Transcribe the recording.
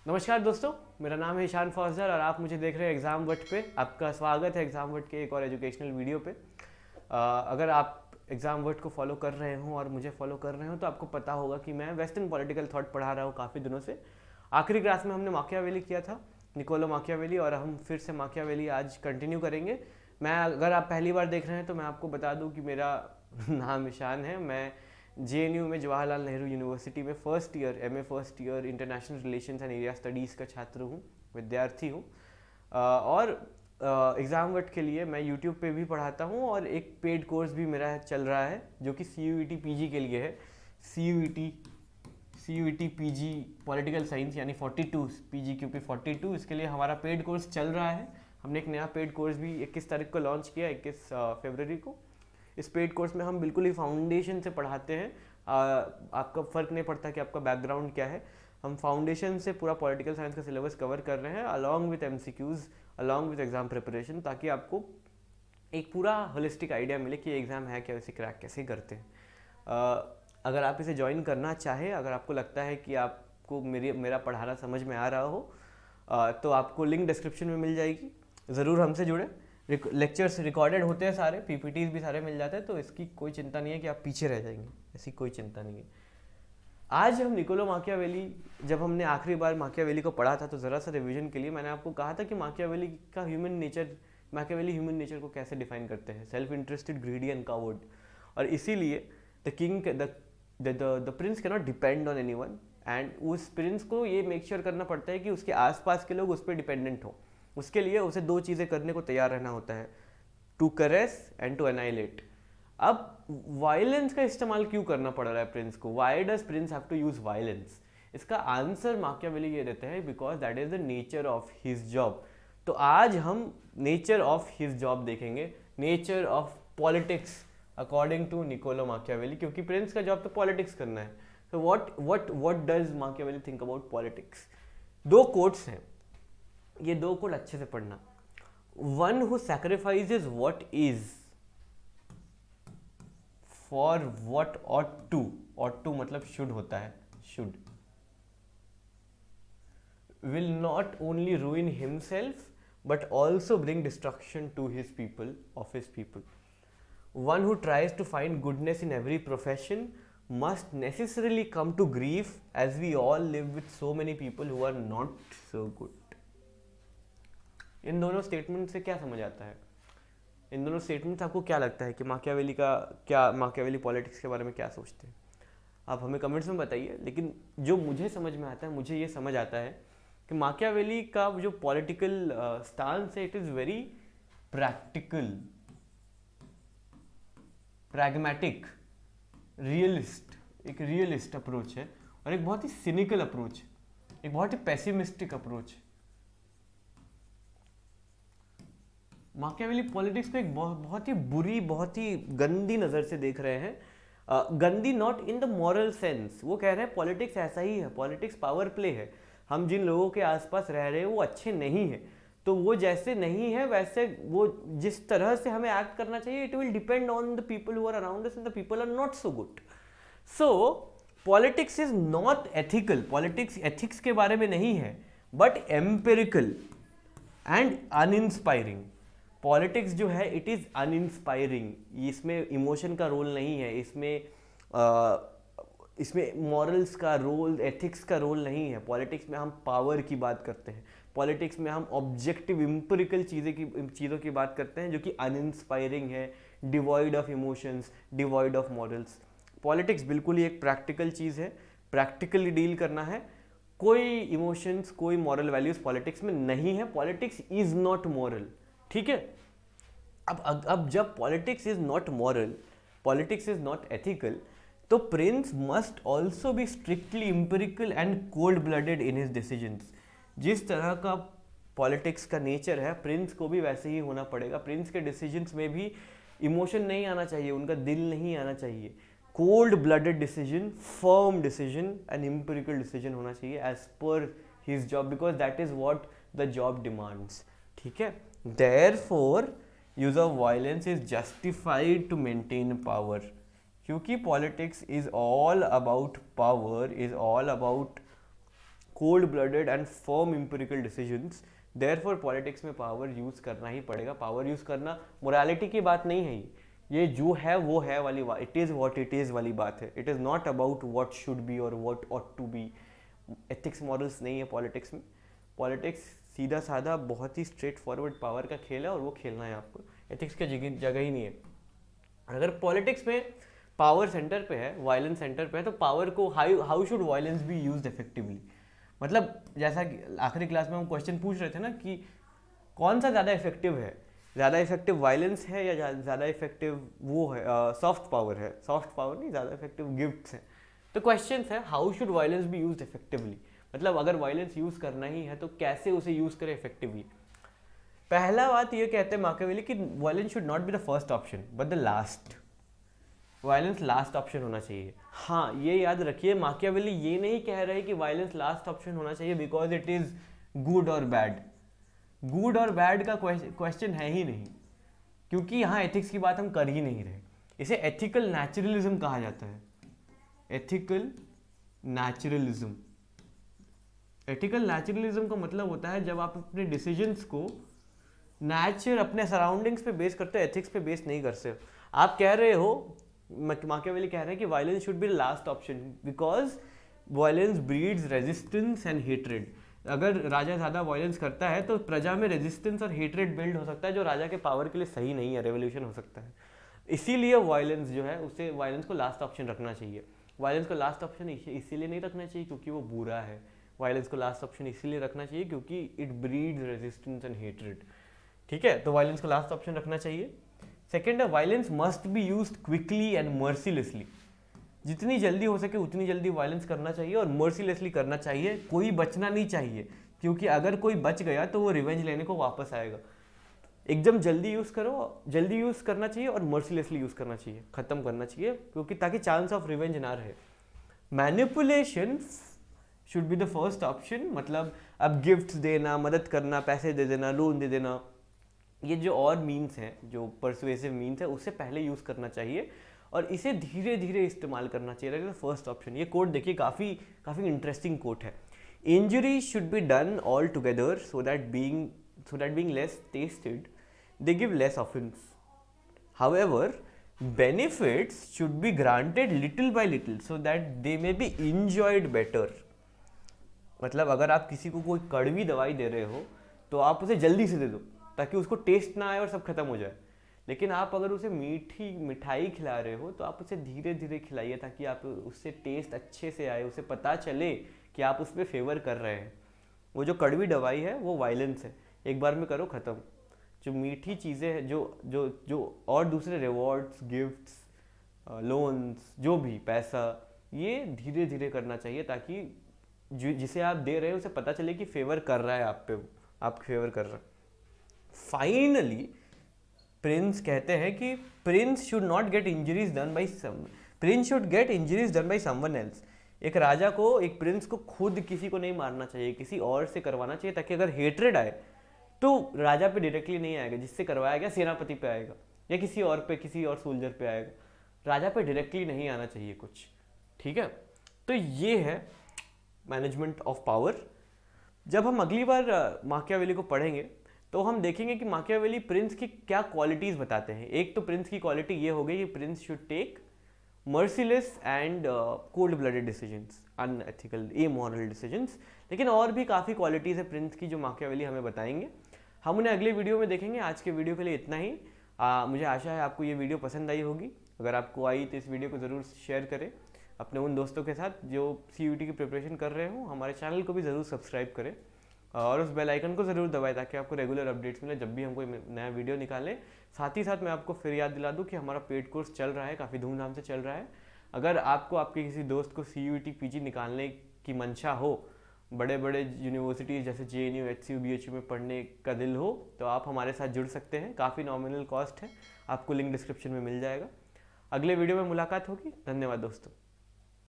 नमस्कार दोस्तों, मेरा नाम है ईशान फौजदार और आप मुझे देख रहे हैं एग्ज़ाम वट पे। आपका स्वागत है एग्ज़ाम वट के एक और एजुकेशनल वीडियो पे। अगर आप एग्ज़ाम वट को फॉलो कर रहे हो और मुझे फॉलो कर रहे हो तो आपको पता होगा कि मैं वेस्टर्न पॉलिटिकल थॉट पढ़ा रहा हूँ काफ़ी दिनों से। आखिरी क्लास में हमने माकियावेली किया था, निकोलो माकियावेली, और हम फिर से माकियावेली आज कंटिन्यू करेंगे। मैं अगर आप पहली बार देख रहे हैं तो मैं आपको बता दूँ कि मेरा नाम ईशान है। मैं JNU में जवाहरलाल नेहरू यूनिवर्सिटी में first year first year international relations and area studies का छात्र हूँ, विद्यार्थी हूँ। और एग्ज़ाम वट के लिए मैं यूट्यूब पे भी पढ़ाता हूँ और एक पेड कोर्स भी मेरा चल रहा है जो कि CUET PG के लिए है। CUET PG पॉलिटिकल साइंस यानी 42 PGQP 42, इसके लिए हमारा पेड कोर्स चल रहा है। हमने एक नया पेड कोर्स भी 21 तारीख को लॉन्च किया, 21 फरवरी को। इस पेड कोर्स में हम बिल्कुल ही फाउंडेशन से पढ़ाते हैं। आपका फ़र्क नहीं पड़ता कि आपका बैकग्राउंड क्या है, हम फाउंडेशन से पूरा पॉलिटिकल साइंस का सिलेबस कवर कर रहे हैं along with MCQs, along with exam preparation, ताकि आपको एक पूरा होलिस्टिक आइडिया मिले कि एग्ज़ाम है क्या, इसे क्रैक कैसे करते हैं। अगर आप इसे ज्वाइन करना चाहें, अगर आपको लगता है कि आपको मेरा पढ़ाना समझ में आ रहा हो, तो आपको लिंक डिस्क्रिप्शन में मिल जाएगी। ज़रूर हमसे जुड़े। लेक्चर्स रिकॉर्डेड होते हैं सारे, PPTs भी सारे मिल जाते हैं, तो इसकी कोई चिंता नहीं है कि आप पीछे रह जाएंगे, ऐसी कोई चिंता नहीं है। आज हम निकोलो माकियावेली, जब हमने आखिरी बार माकियावेली को पढ़ा था तो ज़रा सा रिवीजन के लिए मैंने आपको कहा था कि माकियावेली ह्यूमन नेचर को कैसे डिफाइन करते हैं, self interested, greedy and coward. और इसीलिए the Prince can not depend on anyone, and उस प्रिंस को ये मेक श्योर करना पड़ता है कि उसके आसपास के लोग उस पर डिपेंडेंट हो। उसके लिए उसे दो चीज़ें करने को तैयार रहना होता है, to caress and to annihilate. अब वायलेंस का इस्तेमाल क्यों करना पड़ रहा है प्रिंस को? Why does prince have to use violence? इसका आंसर माकियावेली ये देते हैं, because that is the nature of his job. तो आज हम नेचर ऑफ हिज जॉब देखेंगे, nature of politics according to Niccolo Machiavelli, क्योंकि प्रिंस का जॉब तो पॉलिटिक्स करना है। तो what does Machiavelli think about politics? दो कोट्स हैं, ये दो कोट अच्छे से पढ़ना। One who sacrifices what is for what ought to मतलब शुड होता है, should, will not only ruin himself but also bring destruction to his people, of his people. One who tries to find goodness in every profession must necessarily come to grief, as we all live with so many people who are not so good. इन दोनों statement से क्या समझ आता है? इन दोनों statement से आपको क्या लगता है कि माकियावेली पॉलिटिक्स के बारे में क्या सोचते हैं? आप हमें कमेंट्स में बताइए। लेकिन जो मुझे समझ में आता है, मुझे ये समझ आता है कि माकियावेली का जो पॉलिटिकल स्टांस है, it is very practical, pragmatic, एक रियलिस्ट अप्रोच है, और एक बहुत ही सिनिकल अप्रोच है, एक बहुत ही पेसिमिस्टिक अप्रोच है। माकियावेली पॉलिटिक्स को एक बहुत ही बुरी, बहुत ही गंदी नज़र से देख रहे हैं। गंदी not in the moral sense, वो कह रहे हैं पॉलिटिक्स ऐसा ही है, पॉलिटिक्स पावर प्ले है। हम जिन लोगों के आसपास रह रहे हैं वो अच्छे नहीं हैं, तो वो जैसे नहीं है वैसे वो जिस तरह से हमें एक्ट करना चाहिए, it will depend on the people who are around us, and the people are not so good. So politics is not ethical, politics ethics के बारे में नहीं है, but empirical and uninspiring. Politics जो है इट इज़ अनइंस्पायरिंग, इसमें emotion का role नहीं है, इसमें मॉरल्स का रोल, एथिक्स का रोल नहीं है। पॉलिटिक्स में हम पावर की बात करते हैं, पॉलिटिक्स में हम ऑब्जेक्टिव इम्पेरिकल चीज़ों की बात करते हैं जो कि अनइंस्पायरिंग है, devoid of emotions, devoid of morals. Politics बिल्कुल ही एक प्रैक्टिकल चीज़ है, प्रैक्टिकली डील करना है। कोई इमोशंस, कोई मॉरल वैल्यूज पॉलिटिक्स में नहीं है। पॉलिटिक्स इज नॉट मॉरल, ठीक है। अब जब politics is not moral, politics is not ethical, तो prince must also be strictly empirical and cold blooded in his decisions. जिस तरह का पॉलिटिक्स का नेचर है, प्रिंस को भी वैसे ही होना पड़ेगा। प्रिंस के डिसीजंस में भी इमोशन नहीं आना चाहिए, उनका दिल नहीं आना चाहिए। Cold blooded decision, firm decision and empirical decision होना चाहिए as per his job, because that is what the job demands, ठीक है। Therefore, use of violence is justified to maintain power, क्योंकि politics is all about power, is all about cold blooded and firm empirical decisions, therefore politics में power use करना ही पड़ेगा। Power use करना morality की बात नहीं है, ये जो है वो है वाली बात, it is what it is वाली बात है। It is not about what should be और what ought to be. Ethics morals नहीं है पॉलिटिक्स में। पॉलिटिक्स सीधा साधा बहुत ही स्ट्रेट फॉरवर्ड पावर का खेल है और वो खेलना है आपको। एथिक्स की जगह ही नहीं है। अगर पॉलिटिक्स में पावर सेंटर पे है, वायलेंस सेंटर पे है, तो पावर को how should violence be used effectively. मतलब जैसा कि आखिरी क्लास में हम क्वेश्चन पूछ रहे थे ना कि कौन सा ज़्यादा इफेक्टिव है, ज़्यादा इफेक्टिव वायलेंस है या ज़्यादा इफेक्टिव वो है सॉफ्ट पावर है। सॉफ्ट पावर नहीं, ज़्यादा इफेक्टिव गिफ्ट्स हैं। तो क्वेश्चन है how should violence be used effectively, मतलब अगर वायलेंस यूज़ करना ही है तो कैसे उसे यूज़ करें इफेक्टिवली। पहला बात ये कहते हैं माकियावेली कि violence should not be the first option but the last. Violence last option होना चाहिए। हाँ, ये याद रखिए, माकियावेली ये नहीं कह रहे कि वायलेंस लास्ट ऑप्शन होना चाहिए बिकॉज इट इज गुड और बैड। गुड और बैड का क्वेश्चन है ही नहीं, क्योंकि यहाँ एथिक्स की बात हम कर ही नहीं रहे। इसे एथिकल नेचुरलिज्म कहा जाता है। Ethical naturalism. एथिकल नेचुरलिज्म का मतलब होता है जब आप अपने डिसीजंस को नेचर, अपने सराउंडिंग्स पे बेस करते हो, एथिक्स पे बेस नहीं करते। आप कह रहे हो, माकियावेली कह रहे हैं कि violence should be last option because violence breeds resistance and hatred. अगर राजा ज़्यादा वायलेंस करता है तो प्रजा में रेजिस्टेंस और हेट्रेड बिल्ड हो सकता है, जो राजा के पावर के लिए सही नहीं है, रेवोल्यूशन हो सकता है। इसीलिए वायलेंस जो है उसे, वायलेंस को लास्ट ऑप्शन रखना चाहिए। वायलेंस को लास्ट ऑप्शन इसीलिए नहीं रखना चाहिए क्योंकि वो बुरा है। वायलेंस को लास्ट ऑप्शन इसीलिए रखना चाहिए क्योंकि it breeds resistance and hatred. ठीक है, तो वायलेंस को लास्ट ऑप्शन रखना चाहिए। सेकेंड है violence must be used quickly and mercilessly. जितनी जल्दी हो सके उतनी जल्दी वायलेंस करना चाहिए और मर्सीलेसली करना चाहिए। कोई बचना नहीं चाहिए, क्योंकि अगर कोई बच गया तो वो रिवेंज लेने को वापस आएगा। एकदम जल्दी यूज़ करो, जल्दी यूज़ करना चाहिए और मर्सीलेसली यूज़ करना चाहिए, ख़त्म करना चाहिए, क्योंकि ताकि चांस ऑफ रिवेंज ना रहे। Manipulation should be the first option. मतलब अब गिफ्ट्स देना, मदद करना, पैसे दे देना, लोन दे देना, ये जो और मीन्स हैं, जो परसुएसिव मीन्स है, उससे पहले यूज़ करना चाहिए और इसे धीरे धीरे इस्तेमाल करना चाहिए। First option. ये कोट देखिए, काफ़ी इंटरेस्टिंग कोट है। Injury should be done all together so that being less tested they give less offence. However benefits should be granted little by little so that they may be enjoyed better। मतलब अगर आप किसी को कोई कड़वी दवाई दे रहे हो तो आप उसे जल्दी से दे दो ताकि उसको टेस्ट ना आए और सब खत्म हो जाए। लेकिन आप अगर उसे मिठाई खिला रहे हो तो आप उसे धीरे धीरे खिलाइए ताकि आप उससे टेस्ट अच्छे से आए, उसे पता चले कि आप उस पर फेवर कर रहे हैं। वो जो कड़वी दवाई है वो वायलेंस है, एक बार में करो ख़त्म। जो मीठी चीज़ें हैं, जो और दूसरे रिवॉर्ड्स, गिफ्ट्स, लोन्स, जो भी पैसा, ये धीरे धीरे करना चाहिए ताकि जिसे आप दे रहे हैं उसे पता चले कि फेवर कर रहा है आप पे, आपके फेवर कर रहा है। फाइनली प्रिंस कहते हैं कि prince should not gate injuries done by Prince should get injuries done by someone else. एक राजा को, एक प्रिंस को खुद किसी को नहीं मारना चाहिए, किसी और से करवाना चाहिए ताकि अगर हेट्रेड आए तो राजा पे डायरेक्टली नहीं आएगा, जिससे करवाया गया सेनापति पे आएगा या किसी और पे, किसी और सोल्जर पे आएगा। राजा पे डायरेक्टली नहीं आना चाहिए कुछ। ठीक है, तो ये है मैनेजमेंट ऑफ पावर। जब हम अगली बार माकियावेली को पढ़ेंगे तो हम देखेंगे कि माकियावेली प्रिंस की क्या क्वालिटीज़ बताते हैं। एक तो प्रिंस की क्वालिटी ये हो गई कि prince should take merciless and cold blooded decisions, unethical, immoral decisions. लेकिन और भी काफ़ी क्वालिटीज़ है प्रिंस की जो माकियावेली हमें बताएंगे। हम उन्हें अगले वीडियो में देखेंगे। आज के वीडियो के लिए इतना ही। मुझे आशा है आपको ये वीडियो पसंद आई होगी। अगर आपको आई तो इस वीडियो को ज़रूर शेयर करें अपने उन दोस्तों के साथ जो CUET की प्रिपरेशन कर रहे हो। हमारे चैनल को भी ज़रूर सब्सक्राइब करें और उस बेल आइकन को ज़रूर दबाएं ताकि आपको रेगुलर अपडेट्स मिले जब भी हम कोई नया वीडियो निकालें। साथ ही साथ मैं आपको फिर याद दिला दूँ कि हमारा पेड कोर्स चल रहा है, काफ़ी धूमधाम से चल रहा है। अगर आपको आपके किसी दोस्त को CUET PG निकालने की मंशा हो, बड़े बड़े यूनिवर्सिटीज़ जैसे JNU, HCU, BHU में पढ़ने का दिल हो, तो आप हमारे साथ जुड़ सकते हैं। काफ़ी नॉमिनल कॉस्ट है, आपको लिंक डिस्क्रिप्शन में मिल जाएगा। अगले वीडियो में मुलाकात होगी। धन्यवाद दोस्तों।